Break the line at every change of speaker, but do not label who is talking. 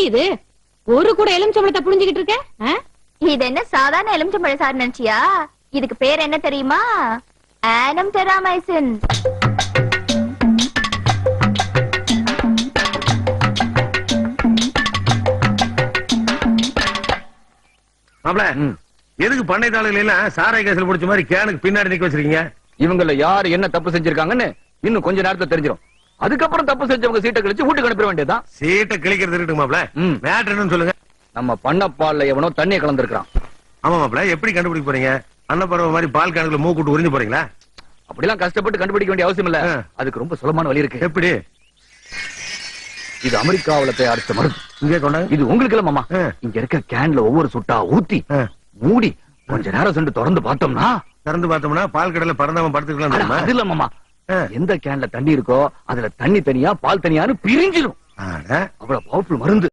என்னடி இது ஒரு கூட எலுமிச்சம்பழத்தை புழிஞ்சுகிட்டு இருக்க?
இது என்ன சாதாரண எலுமிச்சம்பழ சாறு நினைச்சியா? இதுக்கு பேர் என்ன தெரியுமா? Annum Terramycin.
மாப்ள, எதுக்கு பண்ணை தாளையில எல்லாம் சாராய கேஸ்ல பிடிச்ச மாதிரி கேனுக்கு பின்னாடி நிக்க வச்சிருக்கீங்க?
இவங்கள யாரு என்ன தப்பு செஞ்சிருக்காங்கன்னு இன்னும் கொஞ்ச நேரத்துல தெரிஞ்சிடும். அதுக்கப்புறம் தப்பு செஞ்சவங்க சீட்டை கழிச்சு வீட்டுக்கு அனுப்ப வேண்டியதான்.
சீட்டை கிழிக்கிறது இருக்கட்டும் மாப்ள, மேட்டர் என்னன்னு சொல்லுங்க.
நம்ம பண்ணப்பால்ல எவனோ தண்ணியை கலந்துருக்கான்.
ஆமா மாப்ள, எப்படி கண்டுபிடிக்க போறீங்க? அன்னப்பறவை மாதிரி பால் கேனுக்குள்ள மூக்குட்டு உறிஞ்சு போறீங்களா?
அப்படிலாம் கஷ்டப்பட்டு கண்டுபிடிக்க வேண்டிய அவசியம் இல்ல. அதுக்கு ரொம்ப சுலமான வழி இருக்கு.
எப்படி?
இது அமெரிக்காவில தயாரிச்ச மருந்து.
இங்கே கொண்டாங்க.
இது உங்களுக்கு இல்ல மாமா. இங்க இருக்க கேன்ல ஒவ்வொரு சுட்டா ஊத்தி மூடி கொஞ்ச நேரம் சென்று திறந்து பார்த்தோம்னா
பால் கடல பறந்தாம படுத்துக்கலாம்.
அது இல்ல மாமா, எந்த கேன்ல தண்ணி இருக்கோ அதுல தண்ணி தனியா பால் தனியான்னு பிரிஞ்சிடும். அவ்வளவு பவர்ஃபுல் மருந்து.